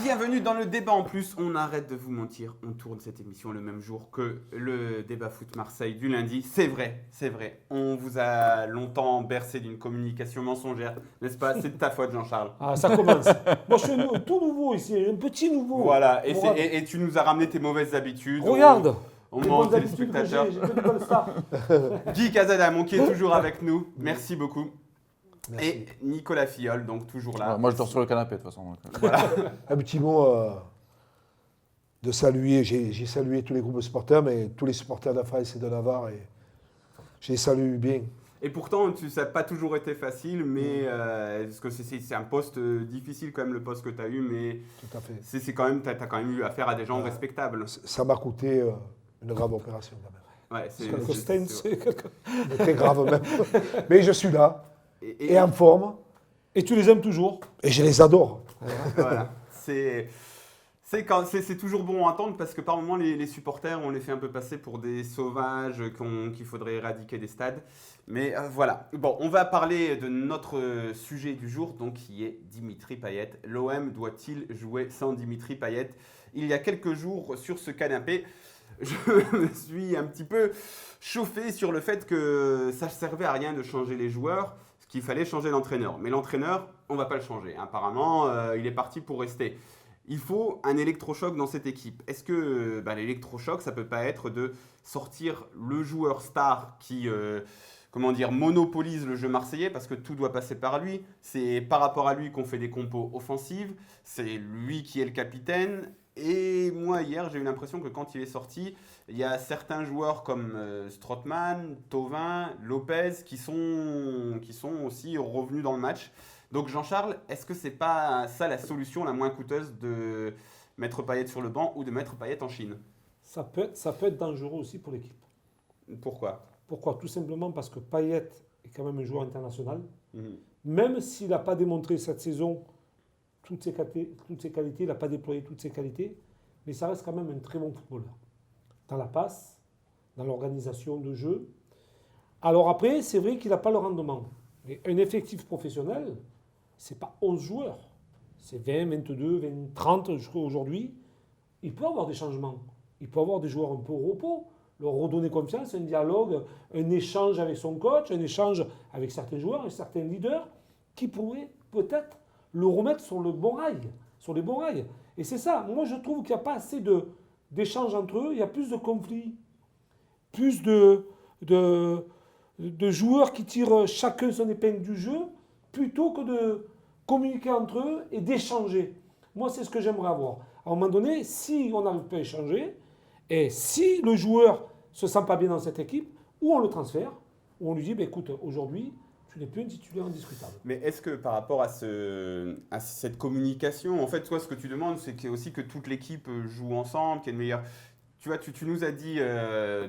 Bienvenue dans le débat en plus, on arrête de vous mentir, on tourne cette émission le même jour que le débat foot Marseille du lundi, c'est vrai, on vous a longtemps bercé d'une communication mensongère, n'est-ce pas? C'est de ta faute Jean-Charles. Ah, ça commence. Moi, je suis tout nouveau ici, un petit nouveau. Voilà, et tu nous as ramené tes mauvaises habitudes. Regarde, On les ment aux bonnes habitudes que téléspectateurs. j'ai que des bonnes stars. Guy Cazadam, qui est toujours avec nous, merci beaucoup. Merci. Et Nicolas Fiol, donc toujours là. Ouais, moi, je dors sur le canapé, de toute façon. Un petit mot de saluer, j'ai salué tous les groupes de supporters, mais tous les supporters d'Afraïs et de Navarre, et je les salue bien. Et pourtant, ça n'a pas toujours été facile, mais parce que c'est un poste difficile quand même, le poste que tu as eu, mais Tout à fait. c'est quand même, tu as quand même eu affaire à des gens respectables. Ça m'a coûté une grave opération quand même. Ouais, Costen, c'est quelqu'un. Très grave même. Mais je suis là, et et en forme, Et tu les aimes toujours. et je les adore. voilà, c'est toujours bon à entendre parce que par moments, les supporters, on les fait un peu passer pour des sauvages qu'il faudrait éradiquer des stades. Mais voilà. Bon, on va parler de notre sujet du jour, donc qui est Dimitri Payet. L'OM doit-il jouer sans Dimitri Payet? Il y a quelques jours, sur ce canapé, je me suis un petit peu chauffé sur le fait que ça ne servait à rien de changer les joueurs, qu'il fallait changer l'entraîneur. Mais l'entraîneur, on ne va pas le changer. Apparemment, il est parti pour rester. Il faut un électrochoc dans cette équipe. Est-ce que l'électrochoc, ça ne peut pas être de sortir le joueur star qui monopolise le jeu marseillais parce que tout doit passer par lui. C'est par rapport à lui qu'on fait des compos offensives. C'est lui qui est le capitaine. Et moi, hier, j'ai eu l'impression que quand il est sorti, il y a certains joueurs comme Strootman, Thauvin, Lopez qui sont aussi revenus dans le match. Donc Jean-Charles, est-ce que c'est pas ça la solution la moins coûteuse de mettre Payet sur le banc ou de mettre Payet en Chine? Ça peut être dangereux aussi pour l'équipe. Pourquoi? Pourquoi? Tout simplement parce que Payet est quand même un joueur international. Mhm. Même s'il n'a pas démontré cette saison toutes ses qualités, il n'a pas déployé toutes ses qualités, mais ça reste quand même un très bon footballeur. Dans la passe, dans l'organisation de jeu. Alors après, c'est vrai qu'il n'a pas le rendement. Mais un effectif professionnel, ce n'est pas 11 joueurs. C'est 20, 22, 20, 30 jusqu'à aujourd'hui. Il peut avoir des changements. Il peut avoir des joueurs un peu au repos, leur redonner confiance, un dialogue, un échange avec son coach, un échange avec certains joueurs et certains leaders qui pourraient peut-être le remettre sur le bon rail, sur les bons rails. Et c'est ça. Moi, je trouve qu'il n'y a pas assez d'échanges entre eux. Il y a plus de conflits, plus de joueurs qui tirent chacun son épingle du jeu, plutôt que de communiquer entre eux et d'échanger. Moi, c'est ce que j'aimerais avoir. À un moment donné, si on n'arrive pas à échanger, et si le joueur ne se sent pas bien dans cette équipe, ou on le transfère, ou on lui dit, écoute, aujourd'hui, tu n'es plus un titulaire indiscutable. Mais est-ce que par rapport à cette communication, en fait, toi, ce que tu demandes, c'est aussi que toute l'équipe joue ensemble, qu'il y ait une meilleure... Tu vois, tu nous as dit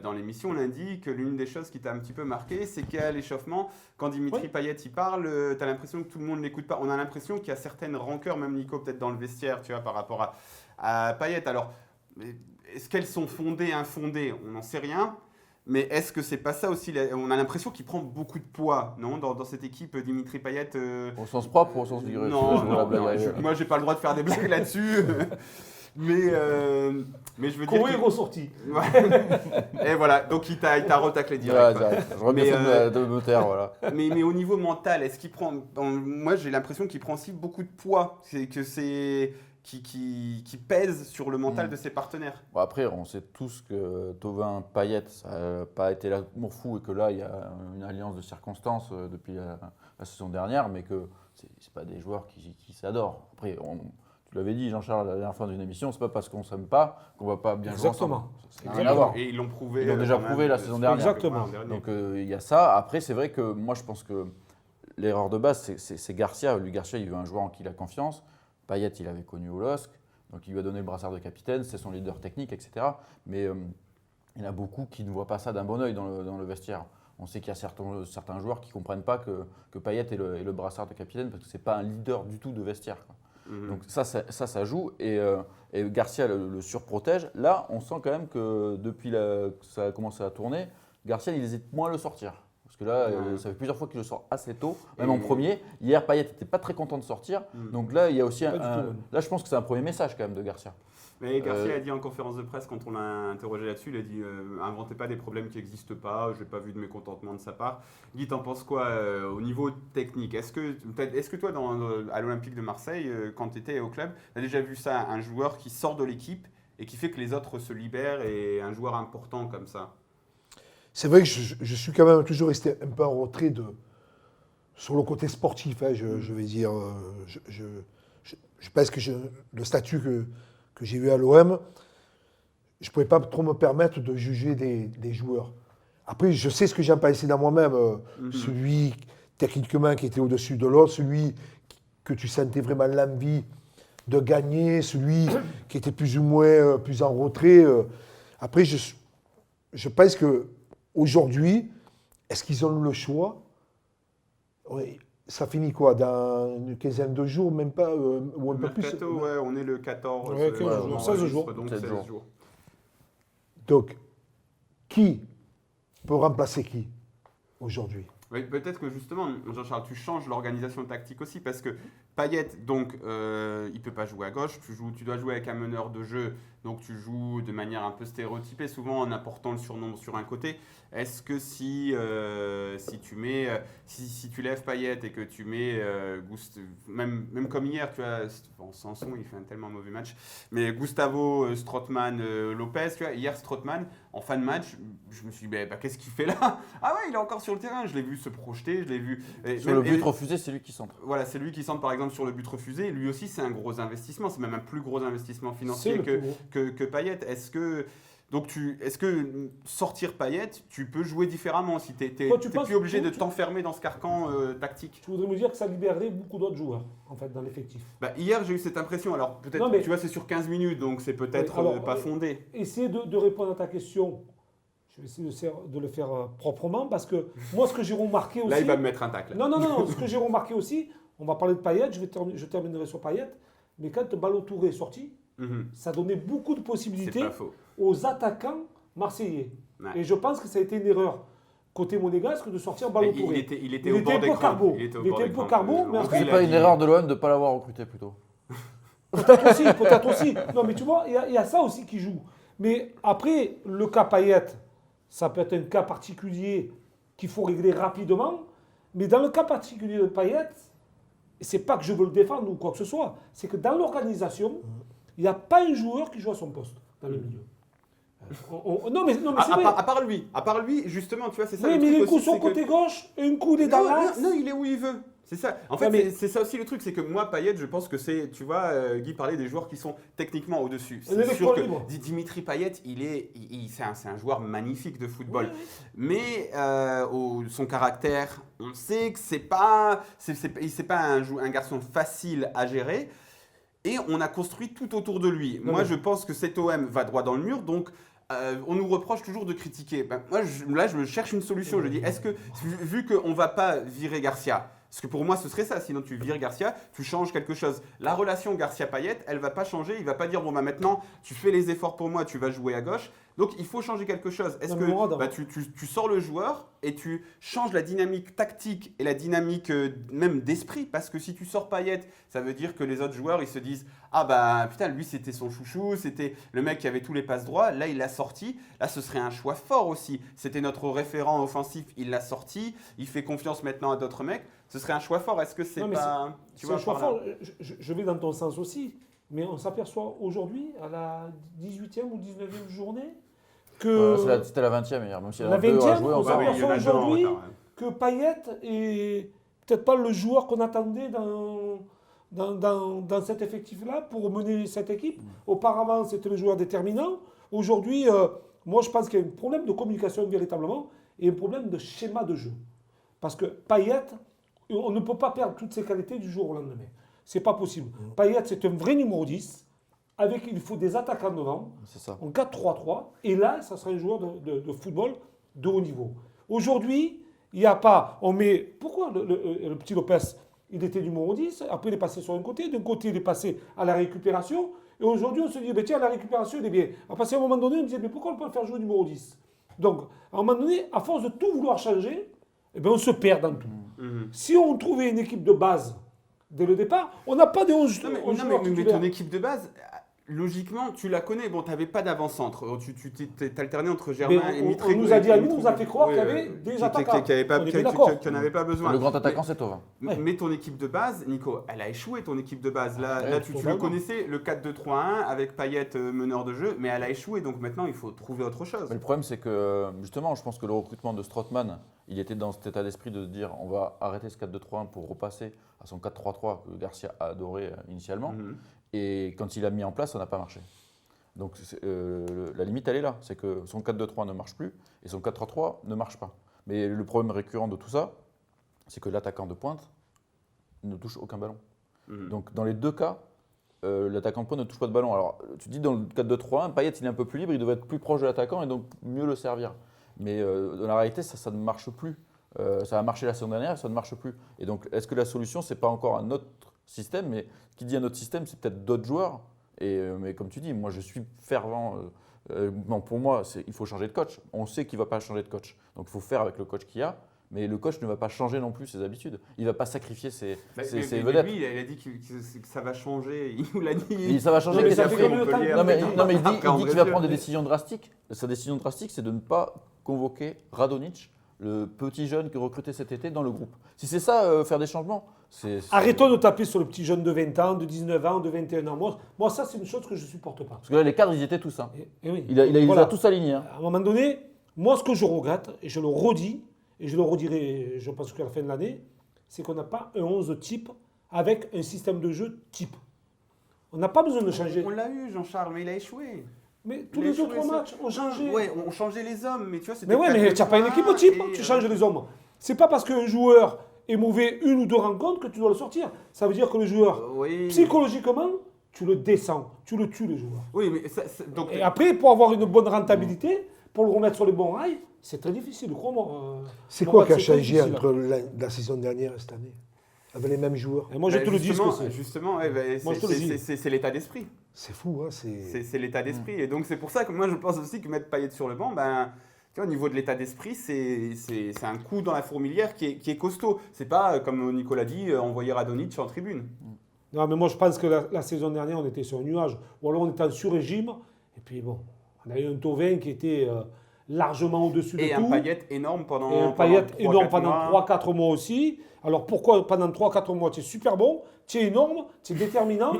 dans l'émission lundi que l'une des choses qui t'a un petit peu marqué, c'est qu'à l'échauffement, quand Dimitri Payet y parle, tu as l'impression que tout le monde ne l'écoute pas. On a l'impression qu'il y a certaines rancœurs, même Nico, peut-être dans le vestiaire, tu vois, par rapport à Payet. Alors, est-ce qu'elles sont fondées, infondées? On n'en sait rien. Mais est-ce que c'est pas ça aussi? On a l'impression qu'il prend beaucoup de poids, non, dans cette équipe, Dimitri Payet. Au sens propre ou au sens figuré? Non, moi, j'ai pas le droit de faire des blagues là-dessus. Mais je veux dire. Comment est ressorti? Et voilà, donc il t'a retaclé direct. Ouais, je remets ça de me taire, voilà. Mais au niveau mental, est-ce qu'il prend. Moi, j'ai l'impression qu'il prend aussi beaucoup de poids. Qui pèse sur le mental de ses partenaires. Bon, après, on sait tous que Thauvin, Payet, ça n'a pas été l'amour fou et que là, il y a une alliance de circonstances depuis la saison dernière, mais que ce n'est pas des joueurs qui s'adorent. Après, tu l'avais dit, Jean-Charles, la dernière fois d'une émission, ce n'est pas parce qu'on ne s'aime pas qu'on ne va pas bien jouer ensemble. Ça n'a rien à voir. Et ils l'ont prouvé. Ils l'ont déjà prouvé la saison dernière. Exactement. Donc il y a ça. Après, c'est vrai que moi, je pense que l'erreur de base, c'est Garcia. Lui, Garcia, il veut un joueur en qui il a confiance. Payet, il avait connu au LOSC, donc il lui a donné le brassard de capitaine, c'est son leader technique, etc. Mais il y en a beaucoup qui ne voient pas ça d'un bon oeil dans le vestiaire. On sait qu'il y a certains joueurs qui ne comprennent pas que Payet est le brassard de capitaine parce que ce n'est pas un leader du tout de vestiaire, quoi. Donc ça joue et Garcia le surprotège. Là, on sent quand même que depuis que ça a commencé à tourner, Garcia, il hésite moins à le sortir. Parce que là, ça fait plusieurs fois qu'il le sort assez tôt, même en premier. Hier, Payet n'était pas très content de sortir. Donc là, il y a aussi là, je pense que c'est un premier message quand même de Garcia. Mais Garcia a dit en conférence de presse, quand on l'a interrogé là-dessus, il a dit inventez pas des problèmes qui n'existent pas, je n'ai pas vu de mécontentement de sa part. Guy, t'en penses quoi au niveau technique? Est-ce que toi, à l'Olympique de Marseille, quand tu étais au club, tu as déjà vu ça, un joueur qui sort de l'équipe et qui fait que les autres se libèrent et un joueur important comme ça? C'est vrai que je suis quand même toujours resté un peu en retrait sur le côté sportif. Hein, je vais dire, je pense que le statut que j'ai eu à l'OM, je ne pouvais pas trop me permettre de juger des joueurs. Après, je sais ce que j'ai pensé dans moi-même. Celui, techniquement, qui était au-dessus de l'autre, celui que tu sentais vraiment l'envie de gagner, celui qui était plus ou moins plus en retrait. Après, je pense qu'aujourd'hui, est-ce qu'ils ont le choix? Oui. Ça finit quoi? Dans une quinzaine de jours, même pas, ou un peu plus? Ouais, on est le 14. Ouais, 15 jours, 16 jours. Donc 16 jours. Donc, qui peut remplacer qui aujourd'hui? Oui, peut-être que justement, Jean-Charles, tu changes l'organisation tactique aussi parce que Payet, donc, il ne peut pas jouer à gauche. Tu dois jouer avec un meneur de jeu, donc tu joues de manière un peu stéréotypée, souvent en apportant le surnombre sur un côté. Est-ce que si tu lèves Payet et que tu mets même comme hier, tu vois, Sanson, il fait un tellement mauvais match, mais Gustavo, Strootman, Lopez, tu vois, hier Strootman, en fin de match, je me suis dit, qu'est-ce qu'il fait là? Ah ouais, il est encore sur le terrain, je l'ai vu se projeter, je l'ai vu. Sur le but refusé, c'est lui qui centre. Voilà, c'est lui qui centre par exemple sur le but refusé. Lui aussi, c'est un gros investissement, c'est même un plus gros investissement financier que Payet. Est-ce que sortir Payet, tu peux jouer différemment si tu n'es plus obligé de t'enfermer dans ce carcan tactique? Tu voudrais me dire que ça libérerait beaucoup d'autres joueurs, en fait, dans l'effectif. Hier, j'ai eu cette impression. Alors, peut-être, tu vois, c'est sur 15 minutes, donc c'est peut-être pas fondé. Essayez de répondre à ta question. Je vais essayer de le faire proprement, parce que moi, ce que j'ai remarqué aussi... Là, il va me mettre un tacle. Non. Ce que j'ai remarqué aussi, on va parler de Payet, je terminerai sur Payet, mais quand Ballo-Touré est sorti, ça donnait beaucoup de possibilités aux attaquants marseillais. Ouais. Et je pense que ça a été une erreur côté monégasque de sortir Ballo-Touré. Il était au bord des crans. Il était un peu carbo. Mais c'est pas une erreur de l'OM de ne pas l'avoir recruté plutôt. Peut-être aussi. Non, mais tu vois, il y a ça aussi qui joue. Mais après, le cas Payet, ça peut être un cas particulier qu'il faut régler rapidement. Mais dans le cas particulier de Payet, c'est pas que je veux le défendre ou quoi que ce soit, c'est que dans l'organisation, il n'y a pas un joueur qui joue à son poste dans le milieu. Non, mais c'est vrai. À part lui, justement, tu vois, c'est ça. Oui, mais il est coup sur côté gauche, et un coup il est dans l'axe. Non, il est où il veut. C'est ça. En fait, c'est ça aussi le truc, c'est que moi, Payet, je pense que c'est, tu vois, Guy parlait des joueurs qui sont techniquement au-dessus. C'est sûr que Dimitri Payet, c'est un joueur magnifique de football. Oui. Mais son caractère, on sait que c'est pas un garçon facile à gérer. Et on a construit tout autour de lui. Moi, je pense que cet OM va droit dans le mur, donc on nous reproche toujours de critiquer. Moi, je cherche une solution. Je dis, est-ce que, vu qu'on ne va pas virer Garcia, parce que pour moi, ce serait ça. Sinon, tu vires Garcia, tu changes quelque chose. La relation Garcia-Payet, elle ne va pas changer. Il ne va pas dire, maintenant, tu fais les efforts pour moi, tu vas jouer à gauche. Donc, il faut changer quelque chose. Est-ce que tu sors le joueur et tu changes la dynamique tactique et la dynamique même d'esprit? Parce que si tu sors Payet, ça veut dire que les autres joueurs, ils se disent, putain, lui, c'était son chouchou, c'était le mec qui avait tous les passes droits. Là, il l'a sorti. Là, ce serait un choix fort aussi. C'était notre référent offensif, il l'a sorti. Il fait confiance maintenant à d'autres mecs. Ce serait un choix fort. Est-ce que c'est pas... C'est un choix fort. Je vais dans ton sens aussi. Mais on s'aperçoit aujourd'hui, à la 18e ou 19e journée, que... C'était la 20e hier, même si la 20e, on s'aperçoit aujourd'hui que Payet est peut-être pas le joueur qu'on attendait dans cet effectif-là pour mener cette équipe. Auparavant, c'était le joueur déterminant. Aujourd'hui, moi, je pense qu'il y a un problème de communication véritablement et un problème de schéma de jeu. Parce que Payet, on ne peut pas perdre toutes ses qualités du jour au lendemain. C'est pas possible. Payet, c'est un vrai numéro 10. Il faut des attaquants devant. C'est ça. En 4-3-3. Et là, ça sera un joueur de football de haut niveau. Aujourd'hui, il n'y a pas... Pourquoi le petit Lopez, il était numéro 10, après il est passé sur un côté, d'un côté il est passé à la récupération, et aujourd'hui on se dit, tiens, la récupération il est bien. À un moment donné, on me disait, mais pourquoi on peut le faire jouer numéro 10? Donc, à un moment donné, à force de tout vouloir changer, eh ben on se perd dans tout. Mhm. Si on trouvait une équipe de base dès le départ, on n'a pas de 11 Non, mais, joueurs mais titulaires. ton équipe de base, logiquement, tu la connais. Bon, tu n'avais pas d'avant-centre. Tu t'es alterné entre Germain Mais et on Mitré. nous a dit à nous, on nous a fait croire qu'il y avait des attaquants. Qu'il n'y On était d'accord. avait pas besoin. Le grand attaquant, c'est Thauvin. Ouais. Mais ton équipe de base, Nico, elle a échoué ton équipe de base. Là, Ouais, tu le totalement. connaissais, le 4-2-3-1 avec Payet meneur de jeu, mais elle a échoué. Donc maintenant, il faut trouver autre chose. Mais le problème, c'est que justement, je pense que le recrutement de Strootman, il était dans cet état d'esprit de dire on va arrêter ce 4-2-3-1 pour repasser à son 4-3-3 que Garcia a adoré initialement. Mhm. Et quand il a mis en place, ça n'a pas marché. Donc la limite, elle est là. C'est que son 4-2-3 ne marche plus et son 4-3-3 ne marche pas. Mais le problème récurrent de tout ça, c'est que l'attaquant de pointe ne touche aucun ballon. Mhm. Donc dans les deux cas, l'attaquant de pointe ne touche pas de ballon. Alors tu dis dans le 4-2-3-1, Payet il est un peu plus libre, il devrait être plus proche de l'attaquant et donc mieux le servir. Mais dans la réalité, ça ne marche plus. Ça a marché la saison dernière, ça ne marche plus. Et donc est-ce que la solution, c'est pas encore un autre système? Mais qui dit un autre système, c'est peut-être d'autres joueurs. Mais comme tu dis, moi je suis fervent. Non, pour moi, il faut changer de coach. On sait qu'il ne va pas changer de coach. Donc il faut faire avec le coach qu'il y a. Mais le coach ne va pas changer non plus ses habitudes. Il ne va pas sacrifier ses Mais vedettes. lui, il a dit que ça va changer. Il nous l'a dit. Et ça va changer. Non, mais mais ça ça fait fait- combien de temps Montpellier, Non, mais il dit après, en qu'il va Brésil. prendre des décisions drastiques. Sa décision drastique, c'est de ne pas convoquer Radonjic, le petit jeune que recruté cet été, dans le groupe. Si c'est ça, faire des changements, c'est. Arrêtons de taper sur le petit jeune de 20 ans, de 19 ans, de 21 ans. Moi ça, c'est une chose que je ne supporte pas. Parce que là, les cadres, ils étaient tous. Hein. Et oui. Il les Voilà. a tous alignés. Hein. À un moment donné, moi, ce que je regrette, et je le redis, et je le redirai, je pense qu'à la fin de l'année, c'est qu'on n'a pas un 11 type avec un système de jeu type. On n'a pas besoin de changer. On l'a eu, Jean-Charles, mais il a échoué. Mais tous Il a les autres échoué, matchs ont changé. Ouais, on changeait les hommes, mais tu vois, c'était Mais ouais, mais tu n'as pas une 4-2-3-1 équipe type, et, tu changes les hommes. C'est pas parce qu'un joueur est mauvais une ou deux rencontres que tu dois le sortir. Ça veut dire que le joueur, Oui. psychologiquement, tu le descends, tu le tues, le joueur. Oui, mais donc. Et après, pour avoir une bonne rentabilité, pour le remettre sur les bons rails, c'est très difficile, crois-moi. C'est quoi qui a C'est très changé difficile. entre la saison dernière et cette année? Avec les mêmes joueurs. Et moi, je Bah, te le dis ce que c'est. Justement, ouais, bah, Moi, je te le dis. c'est l'état d'esprit. C'est fou, hein? C'est l'état d'esprit. Et donc, c'est pour ça que moi, je pense aussi que mettre Payet sur le banc, ben, tu vois, au niveau de l'état d'esprit, c'est un coup dans la fourmilière qui est costaud. C'est pas, comme Nicolas dit, envoyer Radonjic en tribune. Non, mais moi, je pense que la saison dernière, on était sur un nuage. Ou alors, on était en sur-régime. Et puis, bon, on a eu un Thauvin qui était largement au-dessus de Et tout. un Payet énorme pendant. Et un Payet énorme pendant 3-4 3-4 mois aussi. Alors, pourquoi pendant 3-4 mois, tu es super bon, tu es énorme, tu es déterminant.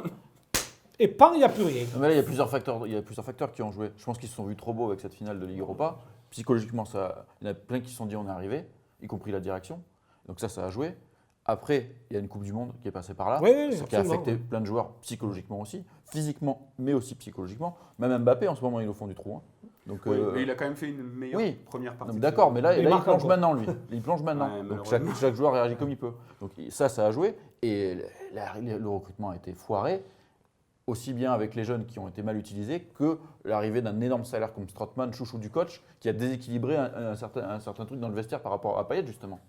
Et pan, il n'y a plus rien. Non, mais là, il y a plusieurs facteurs qui ont joué. Je pense qu'ils se sont vus trop beaux avec cette finale de Ligue Europa. Psychologiquement, il y en a plein qui se sont dit on est arrivé, y compris la direction. Donc ça a joué. Après, il y a une Coupe du Monde qui est passée par là, Oui, oui, ce qui a absolument. affecté plein de joueurs psychologiquement aussi, physiquement, mais aussi psychologiquement. Même Mbappé, en ce moment, il est au fond du trou. Hein. Donc, Oui, mais il a quand même fait une meilleure oui. première partie. non, mais d'accord, mais là, Il il marque plonge encore. maintenant, lui. Il plonge maintenant. Ouais, Donc malheureusement. chaque joueur réagit comme il peut. Donc ça a joué. Et le recrutement a été foiré, aussi bien avec les jeunes qui ont été mal utilisés que l'arrivée d'un énorme salaire comme Strootman, chouchou du coach, qui a déséquilibré un certain truc dans le vestiaire par rapport à Payet, justement.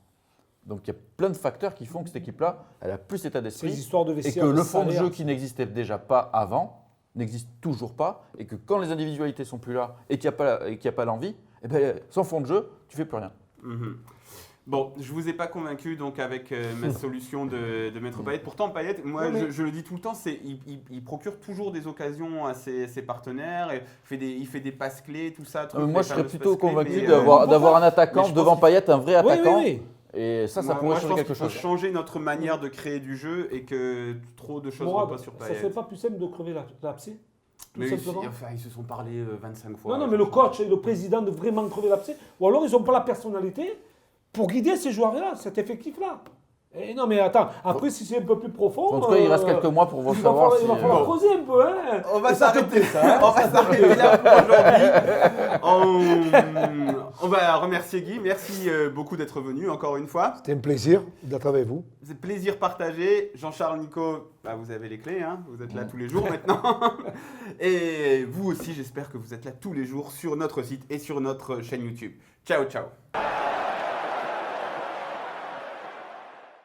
Donc il y a plein de facteurs qui font que cette équipe-là, elle a plus état Ces d'esprit. histoires de Et vestiaire. que de le fond de salaire. jeu qui n'existait déjà pas avant n'existe toujours pas. Et que quand les individualités sont plus là et qu'il n'y a pas l'envie, eh ben, sans fond de jeu, tu fais plus rien. Mhm. Bon, je vous ai pas convaincu donc avec ma solution de mettre Payet. Pourtant, Payet, moi, Non, mais- je le dis tout le temps, il procure toujours des occasions à ses partenaires. Et il fait des passes clés, tout ça. Moi, les je serais fameuses plutôt passes clés, convaincu mais, d'avoir un mais attaquant je devant pense Payet, un vrai Oui, attaquant. oui, oui. Et ça moi, pourrait je changer pense quelque qu'il faut chose. changer notre manière de créer du jeu et que trop de choses Mourad, reposent sur ça Payet. serait pas plus simple de crever l'abcès tout Mais simplement. ils se sont parlé 25 fois. Non, mais le coach et le président de vraiment crever l'abcès. Ou alors, ils n'ont pas la personnalité pour guider ces joueurs-là, cet effectif-là. Et non, mais attends, après, si c'est un peu plus profond. En tout cas, il reste quelques mois pour il va savoir falloir, si. il va falloir creuser un peu. Hein. On va Et ça te s'arrêter plaît, ça, hein, on va s'arrêter là pour aujourd'hui. On va remercier Guy. Merci beaucoup d'être venu encore une fois. C'était un plaisir d'être avec vous. C'est plaisir partagé. Jean-Charles, Nico, bah, vous avez les clés. Hein. Vous êtes là tous les jours maintenant. Et vous aussi, j'espère que vous êtes là tous les jours sur notre site et sur notre chaîne YouTube. Ciao, ciao.